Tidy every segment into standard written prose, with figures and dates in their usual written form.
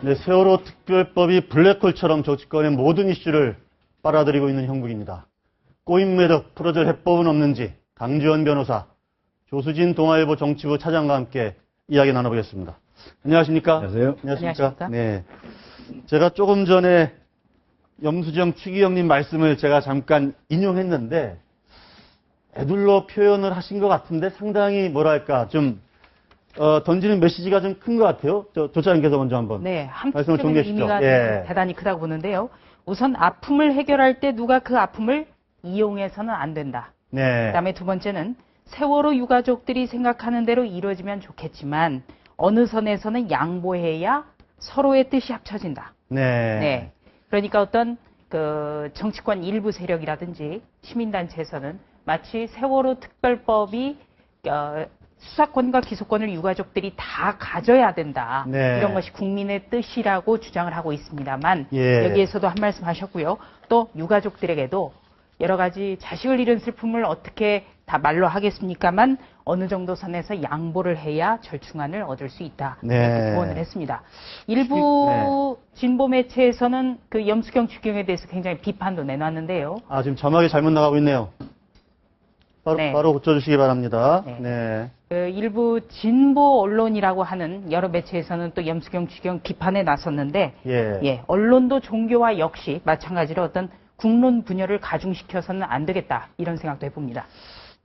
네, 세월호 특별법이 블랙홀처럼 정치권의 모든 이슈를 빨아들이고 있는 형국입니다. 꼬임 매듭 풀어줄 해법은 없는지 강지원 변호사, 조수진 동아일보 정치부 차장과 함께 이야기 나눠보겠습니다. 안녕하십니까? 안녕하세요. 안녕하십니까? 네. 제가 조금 전에 염수정 추기경님 말씀을 제가 잠깐 인용했는데 애둘러 표현을 하신 것 같은데 상당히 뭐랄까 좀 던지는 메시지가 좀 큰 것 같아요. 조차장께서 먼저 한번 말씀을 정리해 주시죠. 의미가 대단히 크다고 보는데요. 우선 아픔을 해결할 때 누가 그 아픔을 이용해서는 안 된다. 네. 그다음에 두 번째는 세월호 유가족들이 생각하는 대로 이루어지면 좋겠지만 어느 선에서는 양보해야 서로의 뜻이 합쳐진다. 네. 그러니까 어떤 그 정치권 일부 세력이라든지 시민단체에서는 마치 세월호 특별법이 수사권과 기소권을 유가족들이 다 가져야 된다. 네. 이런 것이 국민의 뜻이라고 주장을 하고 있습니다만 예. 여기에서도 한 말씀 하셨고요. 또 유가족들에게도 여러 가지 자식을 잃은 슬픔을 어떻게 다 말로 하겠습니까만 어느 정도 선에서 양보를 해야 절충안을 얻을 수 있다. 네. 이렇게 조언을 했습니다. 일부 진보 매체에서는 그 염수경 추경에 대해서 굉장히 비판도 내놨는데요. 아, 지금 자막이 잘못 나가고 있네요. 바로 고쳐주시기 바랍니다. 네. 그 일부 진보 언론이라고 하는 여러 매체에서는 또 염수경 추경 비판에 나섰는데, 언론도 종교와 역시 마찬가지로 어떤 국론 분열을 가중시켜서는 안 되겠다 이런 생각도 해봅니다.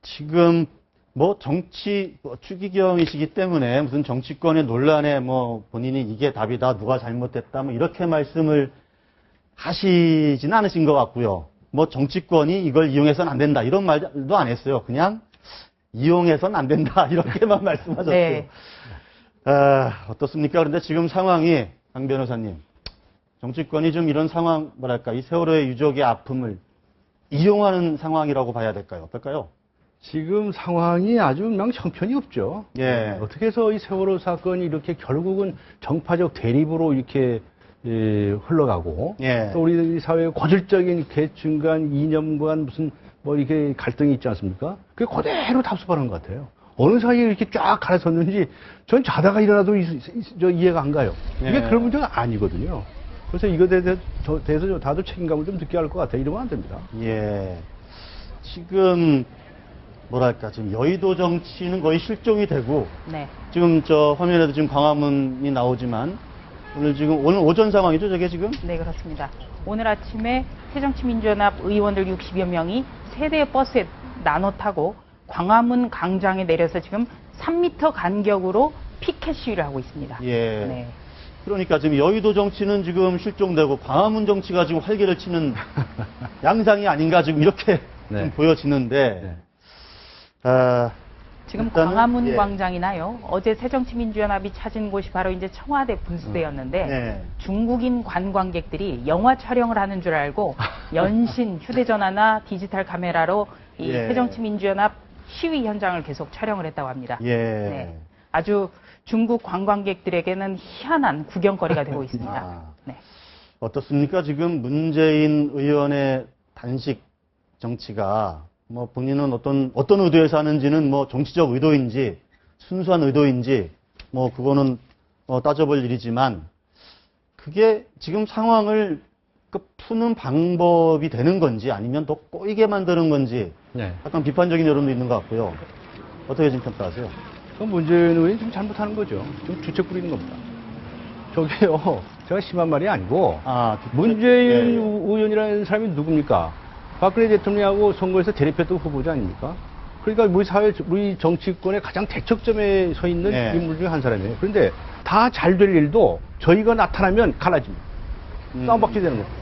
지금 추기경이시기 때문에 무슨 정치권의 논란에 본인이 이게 답이다, 누가 잘못됐다, 이렇게 말씀을 하시진 않으신 것 같고요. 정치권이 이걸 이용해서는 안 된다 이런 말도 안 했어요. 그냥 이용해서는 안 된다 이렇게만 말씀하셨어요. 네. 어떻습니까? 그런데 지금 상황이 강 변호사님, 정치권이 좀 이런 상황 이 세월호의 유족의 아픔을 이용하는 상황이라고 봐야 될까요? 어떨까요? 지금 상황이 아주 형편이 없죠. 어떻게 해서 이 세월호 사건이 이렇게 결국은 정파적 대립으로 이렇게 흘러가고 또 우리 사회의 고질적인 계층 간 이념관 무슨 이렇게 갈등이 있지 않습니까? 그게 그대로 답습하는 것 같아요. 어느 사이에 이렇게 쫙 갈아섰는지 전 자다가 일어나도 이해가 안 가요. 이게 그런 문제가 아니거든요. 그래서 이거에 대해서 다들 책임감을 좀 느껴야 할 것 같아요. 이러면 안 됩니다. 지금 지금 여의도 정치는 거의 실종이 되고 지금 화면에도 지금 광화문이 나오지만 오늘 오전 상황이죠, 저게 지금? 네, 그렇습니다. 오늘 아침에 새정치민주연합 의원들 60여 명이 세 대의 버스에 나눠 타고 광화문 광장에 내려서 지금 3m 간격으로 피켓 시위를 하고 있습니다. 그러니까 지금 여의도 정치는 지금 실종되고 광화문 정치가 지금 활개를 치는 양상이 아닌가 지금 이렇게 좀 보여지는데 지금 광화문 광장이나요. 어제 새정치민주연합이 찾은 곳이 바로 이제 청와대 분수대였는데 중국인 관광객들이 영화 촬영을 하는 줄 알고 연신 휴대전화나 디지털 카메라로 이 새정치민주연합 시위 현장을 계속 촬영을 했다고 합니다. 아주 중국 관광객들에게는 희한한 구경거리가 되고 있습니다. 어떻습니까? 지금 문재인 의원의 단식 정치가 본인은 어떤 의도에서 하는지는 정치적 의도인지 순수한 의도인지 그거는 따져볼 일이지만 그게 지금 상황을 푸는 방법이 되는 건지 아니면 더 꼬이게 만드는 건지 약간 비판적인 여론도 있는 것 같고요. 어떻게 지금 평가하세요? 그럼 문재인 의원이 좀 잘못하는 거죠. 좀 주책 부리는 겁니다. 저게요, 제가 심한 말이 아니고 문재인 의원이라는 사람이 누굽니까? 박근혜 대통령하고 선거에서 대립했던 후보자 아닙니까? 그러니까 우리 정치권의 가장 대척점에 서 있는 인물 중에 한 사람이에요. 그런데 다 잘 될 일도 저희가 나타나면 갈라집니다. 싸움박질 되는 겁니다.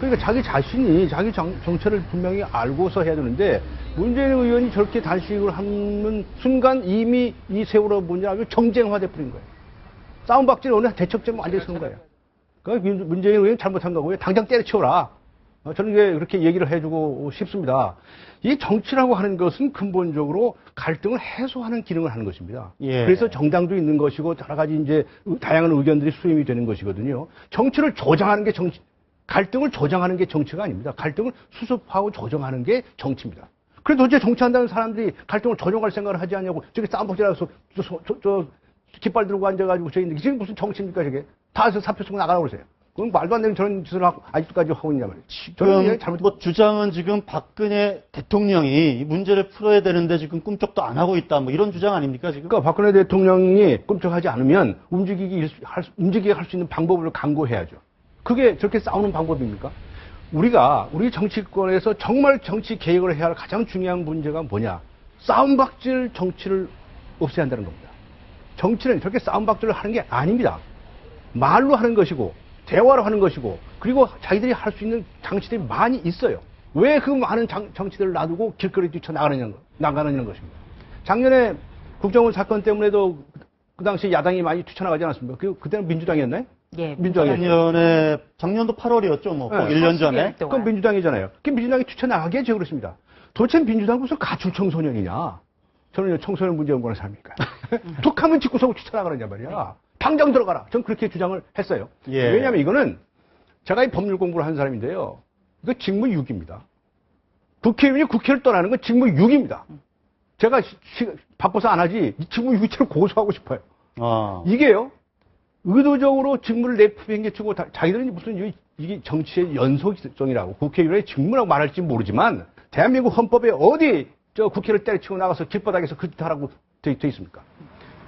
그러니까 자기 자신이 자기 정체를 분명히 알고서 해야 되는데 문재인 의원이 저렇게 단식을 하는 순간 이미 이 세월호 문제가 아주 정쟁화돼 버린 거예요. 싸움박질 어느 대척점에 앉아있는 거예요. 그러니까 문재인 의원이 잘못한 거고요. 당장 때려치워라. 저는 그렇게 얘기를 해주고 싶습니다. 이 정치라고 하는 것은 근본적으로 갈등을 해소하는 기능을 하는 것입니다. 그래서 정당도 있는 것이고 여러 가지 이제 다양한 의견들이 수렴이 되는 것이거든요. 정치를 조장하는 게 갈등을 조장하는 게 정치가 아닙니다. 갈등을 수습하고 조정하는 게 정치입니다. 그래도 도대체 정치한다는 사람들이 갈등을 조정할 생각을 하지 않냐고 저기 싸움박질하면서 깃발 들고 앉아가지고 저기 이게 무슨 정치입니까 저게? 다 사표 쓰고 나가라고 그러세요. 그건 말도 안 되는 저런 짓을 아직도까지 하고 있냐 말이에요. 지금 뭐 주장은 지금 박근혜 대통령이 이 문제를 풀어야 되는데 지금 꿈쩍도 안 하고 있다. 뭐 이런 주장 아닙니까 지금? 그러니까 박근혜 대통령이 꿈쩍하지 않으면 움직이게 할 수 있는 방법을 강구해야죠. 그게 저렇게 싸우는 방법입니까? 우리 정치권에서 정말 정치 개혁을 해야 할 가장 중요한 문제가 뭐냐? 싸움박질 정치를 없애야 한다는 겁니다. 정치는 저렇게 싸움박질을 하는 게 아닙니다. 말로 하는 것이고 대화로 하는 것이고 그리고 자기들이 할 수 있는 장치들이 많이 있어요. 왜 그 많은 정치들을 놔두고 길거리 뛰쳐나가느냐는 것입니다. 작년에 국정원 사건 때문에도 그 당시 야당이 많이 뛰쳐나가지 않았습니까? 그때는 민주당이었나요? 예, 작년도 8월이었죠. 뭐, 꼭 1년 전에. 그건 민주당이잖아요. 그 민주당이 뛰쳐나가게 해줘 그렇습니다. 도대체 민주당은 무슨 가출 청소년이냐? 저는 청소년 문제 연구하는 사람이니까. 툭하면 집구석으로 뛰쳐나가느냐 말이야. 당장 들어가라. 전 그렇게 주장을 했어요. 예. 왜냐하면 이거는 제가 이 법률 공부를 하는 사람인데요. 이거 직무유기입니다. 국회의원이 국회를 떠나는 건 직무유기입니다. 제가 바빠서 안 하지 직무유기죄를 고소하고 싶어요. 이게요. 의도적으로 직무를 내팽개치고 자기들은 무슨 이게 정치의 연속성이라고 국회의원의 직무라고 말할지 모르지만 대한민국 헌법에 어디 저 국회를 때려치고 나가서 길바닥에서 그 짓 하라고 돼 있습니까?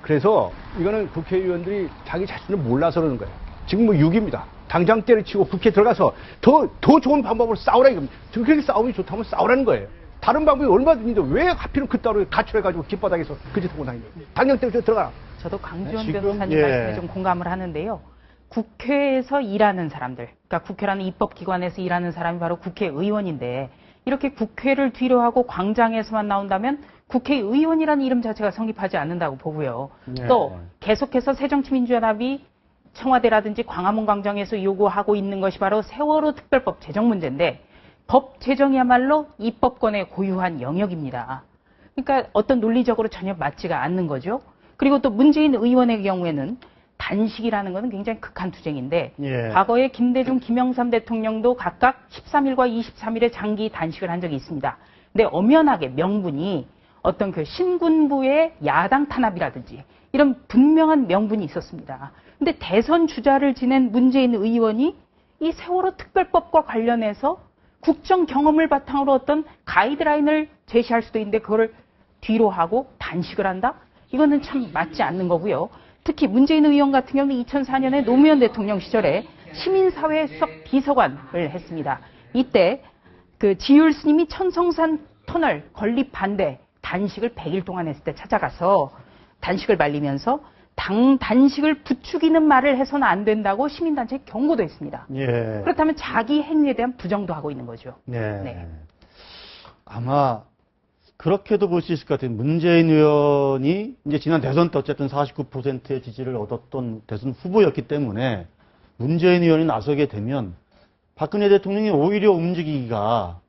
그래서 이거는 국회의원들이 자기 자신을 몰라서 그러는 거예요. 직무유기입니다. 당장 때려치고 국회에 들어가서 더 좋은 방법으로 싸우라 이겁니다. 그렇게 싸움이 좋다면 싸우라는 거예요. 다른 방법이 얼마든지 있는데 왜 하필은 그따로 가출해가지고 길바닥에서 그 짓 하고 다니는 거예요. 당장 때려치고 들어가라. 저도 강지원 변호사님 말씀에 좀 공감을 하는데요. 국회에서 일하는 사람들, 그러니까 국회라는 입법기관에서 일하는 사람이 바로 국회의원인데 이렇게 국회를 뒤로 하고 광장에서만 나온다면 국회의원이라는 이름 자체가 성립하지 않는다고 보고요. 또 계속해서 새정치민주연합이 청와대라든지 광화문 광장에서 요구하고 있는 것이 바로 세월호 특별법 제정 문제인데 법 제정이야말로 입법권의 고유한 영역입니다. 그러니까 어떤 논리적으로 전혀 맞지가 않는 거죠. 그리고 또 문재인 의원의 경우에는 단식이라는 것은 굉장히 극한 투쟁인데 과거에 김대중, 김영삼 대통령도 각각 13일과 23일의 장기 단식을 한 적이 있습니다. 근데 엄연하게 명분이 어떤 그 신군부의 야당 탄압이라든지 이런 분명한 명분이 있었습니다. 근데 대선 주자를 지낸 문재인 의원이 이 세월호 특별법과 관련해서 국정 경험을 바탕으로 어떤 가이드라인을 제시할 수도 있는데 그거를 뒤로 하고 단식을 한다? 이거는 참 맞지 않는 거고요. 특히 문재인 의원 같은 경우는 2004년에 노무현 대통령 시절에 시민사회 수석 비서관을 했습니다. 이때 그 지율 스님이 천성산 터널 건립 반대 단식을 100일 동안 했을 때 찾아가서 단식을 말리면서 단식을 부추기는 말을 해서는 안 된다고 시민단체에 경고도 했습니다. 그렇다면 자기 행위에 대한 부정도 하고 있는 거죠. 네. 아마 그렇게도 볼 수 있을 것 같아요. 문재인 의원이 이제 지난 대선 때 어쨌든 49%의 지지를 얻었던 대선 후보였기 때문에 문재인 의원이 나서게 되면 박근혜 대통령이 오히려 움직이기가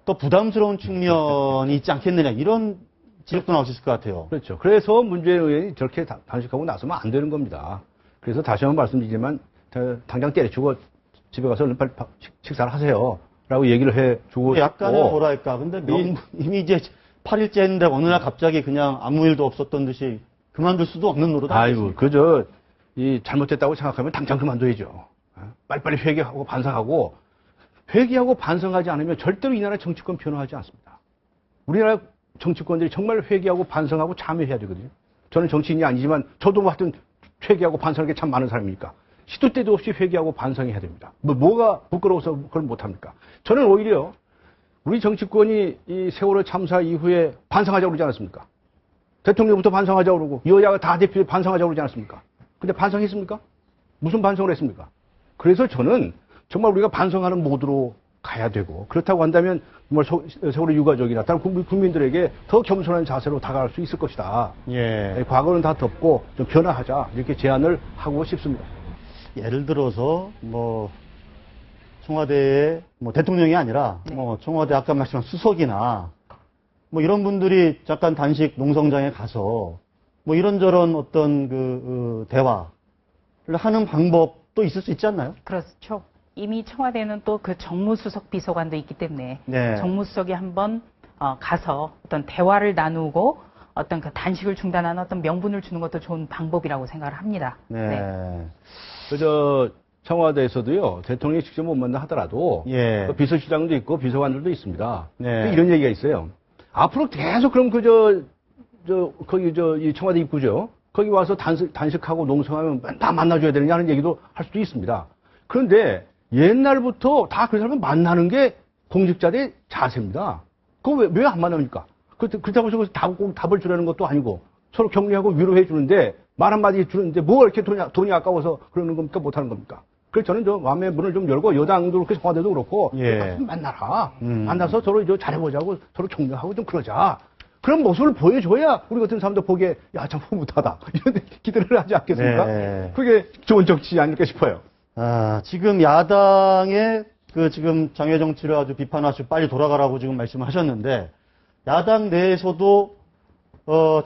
더 부담스러운 측면이 있지 않겠느냐 이런 지적도 나올 수 있을 것 같아요. 그렇죠. 그래서 문재인 의원이 저렇게 단식하고 나서면 안 되는 겁니다. 그래서 다시 한번 말씀드리지만 당장 때려치고 집에 가서 얼른 빨리 식사를 하세요. 라고 얘기를 해주고 약간은 뭐랄까. 근데 이미 이제 8일째 했는데 어느 날 갑자기 그냥 아무 일도 없었던 듯이 그만둘 수도 없는 노릇 아니에요. 그저 잘못됐다고 생각하면 당장 그만둬야죠. 빨리빨리 회개하고 반성하고 회개하고 반성하지 않으면 절대로 이 나라 정치권 변화하지 않습니다. 우리나라 정치권들이 정말 회개하고 반성하고 참여해야 되거든요. 저는 정치인이 아니지만 저도 뭐 하여튼 회개하고 반성하는 게 참 많은 사람이니까. 시도 때도 없이 회개하고 반성해야 됩니다. 뭐가 부끄러워서 그걸 못합니까? 저는 오히려 우리 정치권이 이 세월호 참사 이후에 반성하자고 그러지 않았습니까? 대통령부터 반성하자고 그러고 여야가 다 대표 반성하자고 그러지 않았습니까? 근데 반성했습니까? 무슨 반성을 했습니까? 그래서 저는 정말 우리가 반성하는 모드로 가야 되고 그렇다고 한다면 정말 세월호 유가족이나 다른 국민들에게 더 겸손한 자세로 다가갈 수 있을 것이다. 과거는 다 덮고 좀 변화하자 이렇게 제안을 하고 싶습니다. 예를 들어서 뭐 청와대의 뭐 대통령이 아니라 뭐 청와대 아까 말씀한 수석이나 뭐 이런 분들이 잠깐 단식 농성장에 가서 뭐 이런저런 어떤 그 대화를 하는 방법도 있을 수 있지 않나요? 그렇죠. 이미 청와대는 또 그 정무수석 비서관도 있기 때문에 정무수석이 한번 가서 어떤 대화를 나누고 어떤 그 단식을 중단하는 어떤 명분을 주는 것도 좋은 방법이라고 생각을 합니다. 네. 그저 청와대에서도요, 대통령이 직접 못 만나 하더라도, 예. 그 비서실장도 있고 비서관들도 있습니다. 네. 이런 얘기가 있어요. 앞으로 계속 그럼 이 청와대 입구죠. 거기 와서 단식하고 농성하면 다 만나줘야 되느냐는 얘기도 할 수도 있습니다. 그런데 옛날부터 다 그 사람을 만나는 게 공직자들의 자세입니다. 그거 왜 안 만납니까? 그렇다고 해서 꼭 답을 주라는 것도 아니고 서로 격려하고 위로해 주는데 말 한마디 주는데 뭐가 이렇게 돈이 아까워서 그러는 겁니까? 못하는 겁니까? 그래서 저는 저 마음의 문을 좀 열고 여당도 그렇고 청와대도 그렇고 예. 만나라. 만나서 서로 잘해보자고 서로 격려하고 좀 그러자. 그런 모습을 보여줘야 우리 같은 사람도 보기에 야, 참 흐뭇하다. 이런 기대를 하지 않겠습니까? 네. 그게 좋은 정치 아닐까 싶어요. 지금 야당의 지금 장외 정치를 아주 비판하시고 빨리 돌아가라고 지금 말씀하셨는데 야당 내에서도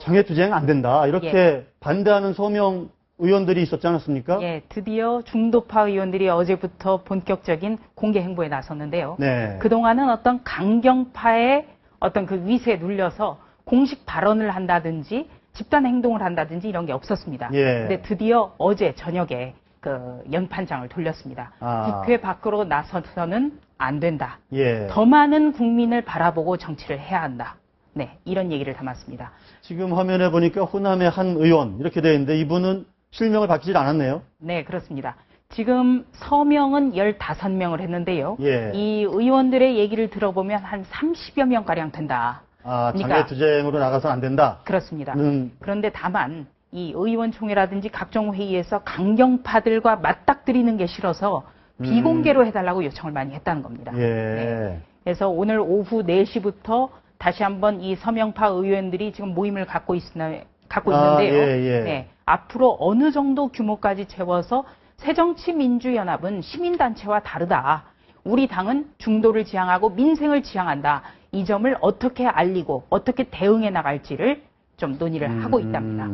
장외투쟁 안 된다 이렇게 예. 반대하는 서명 의원들이 있었지 않았습니까? 예, 드디어 중도파 의원들이 어제부터 본격적인 공개 행보에 나섰는데요. 네. 그동안은 어떤 강경파의 어떤 그 위세에 눌려서 공식 발언을 한다든지 집단 행동을 한다든지 이런 게 없었습니다. 예. 근데 드디어 어제 저녁에 그 연판장을 돌렸습니다. 국회 밖으로 나서서는 안 된다. 예. 더 많은 국민을 바라보고 정치를 해야 한다. 네, 이런 얘기를 담았습니다. 지금 화면에 보니까 호남의 한 의원 이렇게 되어 있는데 이분은 실명을 밝히질 않았네요. 네, 그렇습니다. 지금 서명은 15명을 했는데요. 예. 이 의원들의 얘기를 들어보면 한 30여 명가량 된다. 장외투쟁으로 나가서는 안 된다. 그렇습니다. 그런데 다만 이 의원총회라든지 각종 회의에서 강경파들과 맞닥뜨리는 게 싫어서 비공개로 해달라고 요청을 많이 했다는 겁니다. 예. 네. 그래서 오늘 오후 4시부터 다시 한번 이 서명파 의원들이 지금 모임을 갖고 있는데요. 예. 네. 앞으로 어느 정도 규모까지 채워서 새정치민주연합은 시민단체와 다르다. 우리 당은 중도를 지향하고 민생을 지향한다. 이 점을 어떻게 알리고 어떻게 대응해 나갈지를 좀 논의를 하고 있답니다.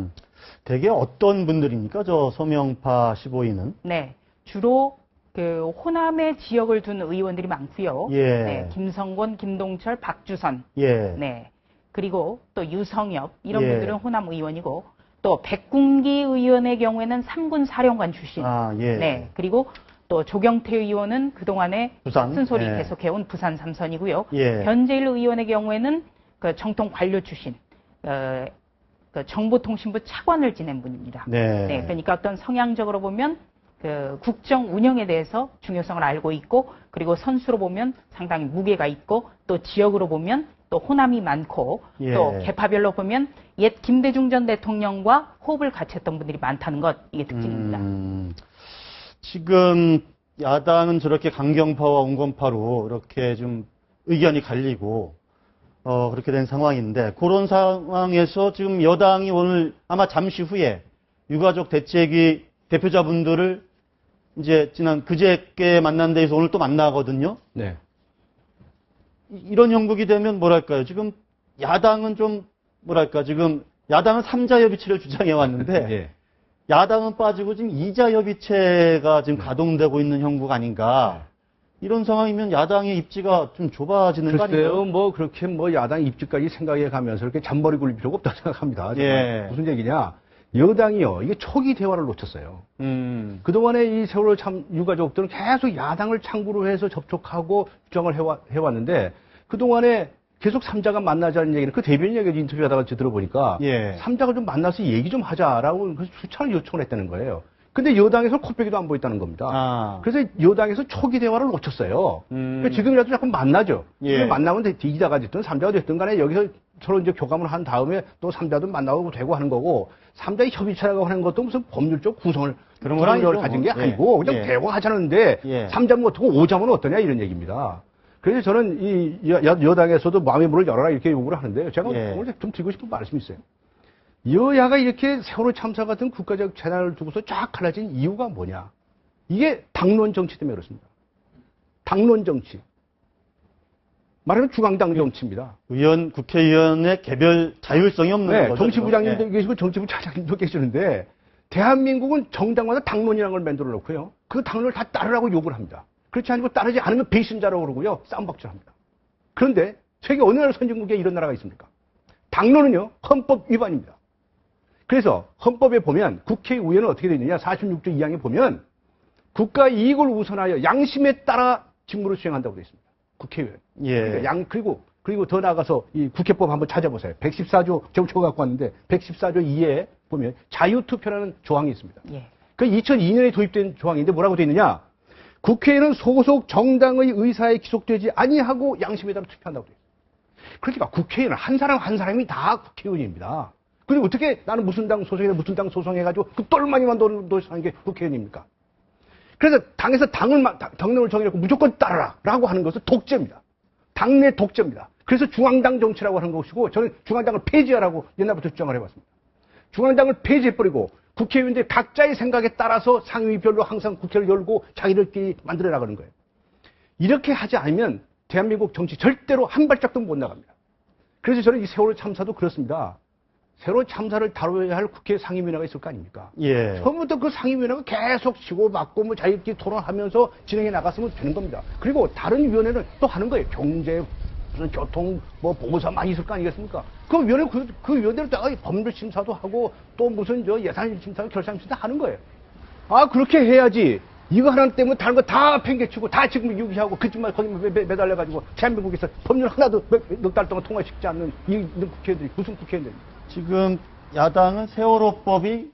대개 어떤 분들입니까? 저 서명파 15인은? 네. 주로 그 호남의 지역을 둔 의원들이 많고요. 예. 네. 김성곤, 김동철, 박주선. 예. 네. 그리고 또 유성엽 이런 예. 분들은 호남 의원이고 또 백군기 의원의 경우에는 3군 사령관 출신. 예. 네. 그리고 또 조경태 의원은 그동안에 부산. 쓴소리 예. 계속해온 부산 삼선이고요. 예. 변재일 의원의 경우에는 그 정통 관료 출신. 그 정보통신부 차관을 지낸 분입니다. 네. 그러니까 어떤 성향적으로 보면 그 국정 운영에 대해서 중요성을 알고 있고 그리고 선수로 보면 상당히 무게가 있고 또 지역으로 보면 또 호남이 많고 예. 또 계파별로 보면 옛 김대중 전 대통령과 호흡을 같이 했던 분들이 많다는 것 이게 특징입니다. 지금 야당은 저렇게 강경파와 온건파로 이렇게 좀 의견이 갈리고 그렇게 된 상황인데 그런 상황에서 지금 여당이 오늘 아마 잠시 후에 유가족 대책위 대표자분들을 이제 그저께 만난 데에서 오늘 또 만나거든요. 네. 이런 형국이 되면 뭐랄까요? 지금 야당은 좀 뭐랄까 지금 야당은 3자 협의체를 주장해 왔는데 예. 야당은 빠지고 지금 2자 협의체가 지금 가동되고 있는 형국 아닌가? 이런 상황이면 야당의 입지가 좀 좁아지는 거 아닌가요? 글쎄요, 뭐 그렇게 뭐 야당 입지까지 생각해 가면서 이렇게 잔머리 굴릴 필요가 없다고 생각합니다. 예. 무슨 얘기냐? 여당이요, 이게 초기 대화를 놓쳤어요. 그동안에 이 세월호 유가족들은 계속 야당을 창구로 해서 접촉하고 주장을 해왔는데, 그동안에 계속 3자가 만나자는 얘기는 그 대변인 얘기 인터뷰하다가 들어보니까, 예. 3자가 좀 만나서 얘기 좀 하자라고 수차례 요청을 했다는 거예요. 근데 여당에서 코빼기도 안 보였다는 겁니다. 그래서 여당에서 초기 대화를 놓쳤어요. 그러니까 지금이라도 자꾸 만나죠. 예. 만나면 2자가 됐든 3자가 됐든 간에 여기서 서로 이제 교감을 한 다음에 또 3자도 만나고 되고 하는 거고 3자의 협의체라고 하는 것도 무슨 법률적 구성을 그런 건 아니죠. 가진 게 예. 아니고 그냥 예. 대고 하자는데 예. 3자면 어떻고 5자면 어떠냐 이런 얘기입니다. 그래서 저는 이 여당에서도 마음의 문을 열어라 이렇게 요구를 하는데요. 제가 예. 오늘 좀 드리고 싶은 말씀이 있어요. 여야가 이렇게 세월호 참사 같은 국가적 재난을 두고서 쫙 갈라진 이유가 뭐냐? 이게 당론 정치 때문에 그렇습니다. 당론 정치. 말하면 중앙당 정치입니다. 국회의원의 개별 자율성이 없는 네, 거죠. 정치부장님도 예. 계시고 정치부 차장님도 계시는데 대한민국은 정당마다 당론이라는 걸 만들어 놓고요. 그 당론을 다 따르라고 요구를 합니다. 그렇지 않고 따르지 않으면 배신자라고 그러고요. 싸움박질합니다. 그런데 세계 어느 나라 선진국에 이런 나라가 있습니까? 당론은요, 헌법 위반입니다. 그래서 헌법에 보면 국회의원은 어떻게 되어 있느냐, 46조 2항에 보면 국가 이익을 우선하여 양심에 따라 직무를 수행한다고 되어 있습니다. 국회의원. 예. 그러니까 그리고 더 나아가서 이 국회법 한번 찾아보세요. 114조, 제가 갖고 왔는데 114조 2에 보면 자유투표라는 조항이 있습니다. 예. 그 2002년에 도입된 조항인데 뭐라고 되어 있느냐? 국회에는 소속 정당의 의사에 기속되지 아니하고 양심에 따라 투표한다고 되어 있어요. 그러니까 국회의원은 한 사람 한 사람이 다 국회의원입니다. 그리고 어떻게 나는 무슨 당 소속이다 무슨 당 소송해가지고 그 똘마니만 노릇하는 게 국회의원입니까? 그래서 당에서 당론을 정해놓고 무조건 따르라라고 하는 것은 독재입니다. 당내 독재입니다. 그래서 중앙당 정치라고 하는 것이고 저는 중앙당을 폐지하라고 옛날부터 주장을 해왔습니다. 중앙당을 폐지해버리고 국회의원들 각자의 생각에 따라서 상임위별로 항상 국회를 열고 자기들끼리 만들어 나가는 거예요. 이렇게 하지 않으면 대한민국 정치 절대로 한 발짝도 못 나갑니다. 그래서 저는 이 세월호 참사도 그렇습니다. 세월호 참사를 다뤄야 할 국회 상임위원회가 있을 거 아닙니까? 예. 처음부터 그 상임위원회가 계속 치고받고 뭐 자유끼리 토론하면서 진행해 나갔으면 되는 겁니다. 그리고 다른 위원회는 또 하는 거예요. 경제, 무슨 교통, 뭐 보고서 많이 있을 거 아니겠습니까? 그 위원회, 그 위원회로 다 법률 심사도 하고 또 무슨 예산 심사, 결산 심사 하는 거예요. 아, 그렇게 해야지. 이거 하나 때문에 다른 거 다 팽개치고 다 지금 유기하고 그쯤만 거기만 매달려가지고 대한민국에서 법률 하나도 넉 달 동안 통과시키지 않는 이 국회의원들이 무슨 국회의원들입니까? 지금 야당은 세월호법이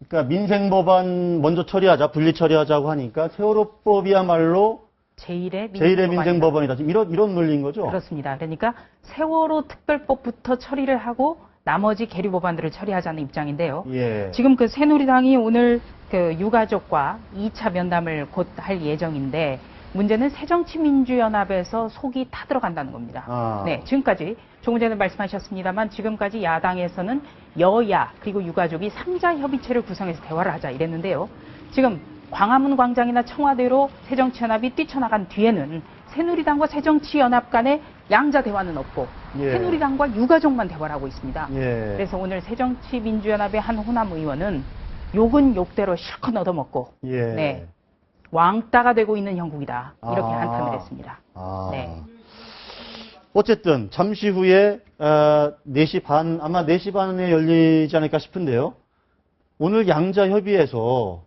그러니까 민생법안 먼저 처리하자, 분리 처리하자고 하니까 세월호법이야말로 제1의 민생법안이다. 지금 이런 논리인 거죠? 그렇습니다. 그러니까 세월호 특별법부터 처리를 하고 나머지 계류 법안들을 처리하자는 입장인데요. 예. 지금 그 새누리당이 오늘 그 유가족과 2차 면담을 곧 할 예정인데 문제는 새정치민주연합에서 속이 타들어간다는 겁니다. 아. 네, 지금까지 조금 전에 말씀하셨습니다만 지금까지 야당에서는 여야 그리고 유가족이 3자 협의체를 구성해서 대화를 하자 이랬는데요. 지금 광화문 광장이나 청와대로 새정치연합이 뛰쳐나간 뒤에는 새누리당과 새정치연합 간의 양자 대화는 없고 예. 새누리당과 유가족만 대화를 하고 있습니다. 예. 그래서 오늘 새정치민주연합의 한 호남 의원은 욕은 욕대로 실컷 얻어먹고 예. 네, 왕따가 되고 있는 형국이다. 이렇게 아. 한탄을 했습니다. 아. 네. 어쨌든 잠시 후에 4시 반 아마 4시 반에 열리지 않을까 싶은데요. 오늘 양자 협의에서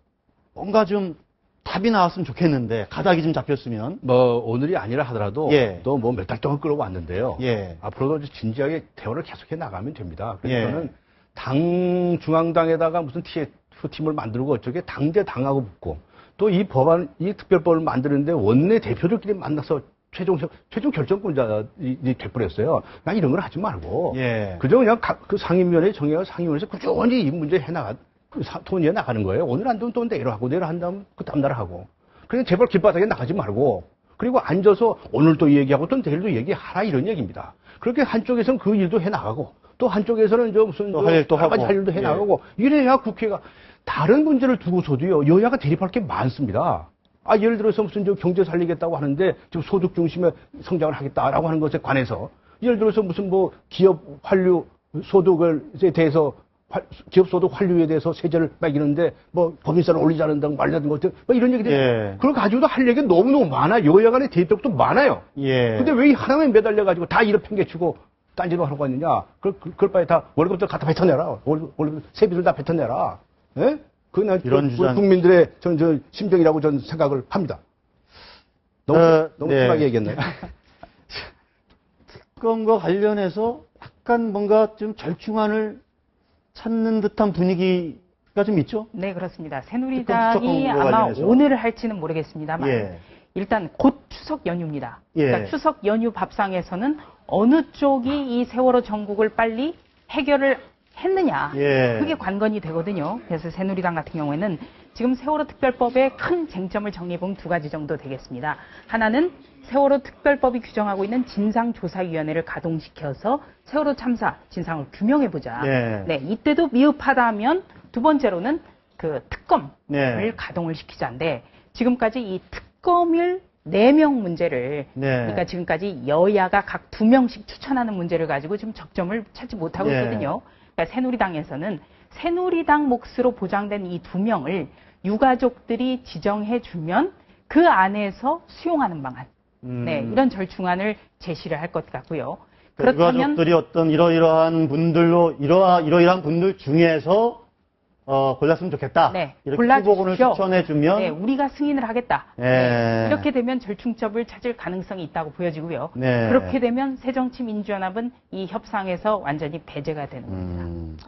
뭔가 좀 답이 나왔으면 좋겠는데 가닥이 좀 잡혔으면. 뭐 오늘이 아니라 하더라도 예. 또 뭐 몇 달 동안 끌어왔는데요. 예. 앞으로도 진지하게 대화를 계속해 나가면 됩니다. 그래서 예. 저는 당 중앙당에다가 무슨 TF팀을 만들고 어쩌게 당대 당하고 붙고 또 이 법안 이 특별법을 만드는데 원내 대표들끼리 만나서 최종 결정권자이 돼버렸어요. 난 이런 걸 하지 말고 예. 그저 그냥 그 상임위원회 정해가 상임위원회에서 꾸준히 이 문제 토론해 나가는 거예요. 오늘 안 되면 또 내일 하고 내일 한 다음 그 다음 날 하고. 그냥 제발 길바닥에 나가지 말고 그리고 앉아서 오늘 또 얘기하고 또 내일도 얘기하라 이런 얘기입니다. 그렇게 한쪽에서는 그 일도 해 나가고 또 한쪽에서는 무슨 또 할 일도 하고 할 일도 해 나가고 이래야 국회가 다른 문제를 두고서도요 여야가 대립할 게 많습니다. 아 예를 들어서 무슨 경제 살리겠다고 하는데 지금 소득 중심의 성장을 하겠다라고 하는 것에 관해서 예를 들어서 무슨 뭐 기업 환류 소득에 대해서 기업 소득 환류에 대해서 세제를 매기는데 뭐 법인세를 올리자는 등 말자는 것들 뭐 이런 얘기들 예. 그걸 가지고도 할 얘기가 너무너무 많아. 여야 간의 대립도 많아요. 예. 근데 왜 이 하나만 매달려 가지고 다 이렇게 팽개치고 딴짓을 하고 있느냐? 그걸 바에 다 월급들 갖다 뱉어내라. 월급 세비들 다 뱉어내라. 예? 그건 이런 주장 국민들의 저 심정이라고 저는 생각을 합니다. 너무 네. 심하게 얘기했나요? 특검과 관련해서 약간 뭔가 좀 절충안을 찾는 듯한 분위기가 좀 있죠? 네, 그렇습니다. 새누리당이 특검과 아마 관련해서. 오늘 할지는 모르겠습니다만 예. 일단 곧 추석 연휴입니다. 예. 그러니까 추석 연휴 밥상에서는 어느 쪽이 이 세월호 전국을 빨리 해결을 했느냐. 예. 그게 관건이 되거든요. 그래서 새누리당 같은 경우에는 지금 세월호 특별법의 큰 쟁점을 정리해보면 두 가지 정도 되겠습니다. 하나는 세월호 특별법이 규정하고 있는 진상조사위원회를 가동시켜서 세월호 참사 진상을 규명해보자. 네. 네, 이때도 미흡하다면 두 번째로는 그 특검을 네. 가동을 시키자인데 지금까지 이 특검을 4명 문제를 네. 그러니까 지금까지 여야가 각 2명씩 추천하는 문제를 가지고 지금 적점을 찾지 못하고 네. 있거든요. 그러니까 새누리당에서는 새누리당 몫으로 보장된 이 2명을 유가족들이 지정해 주면 그 안에서 수용하는 방안. 네, 이런 절충안을 제시를 할 것 같고요. 그렇다면 유가족들이 어떤 이러이러한 분들로 이러이러한 분들 중에서 골랐으면 좋겠다. 네, 이렇게 골라주십시오. 후보군을 추천해주면 네, 우리가 승인을 하겠다. 예. 네, 이렇게 되면 절충점을 찾을 가능성이 있다고 보여지고요. 네. 그렇게 되면 새정치민주연합은 이 협상에서 완전히 배제가 되는 겁니다.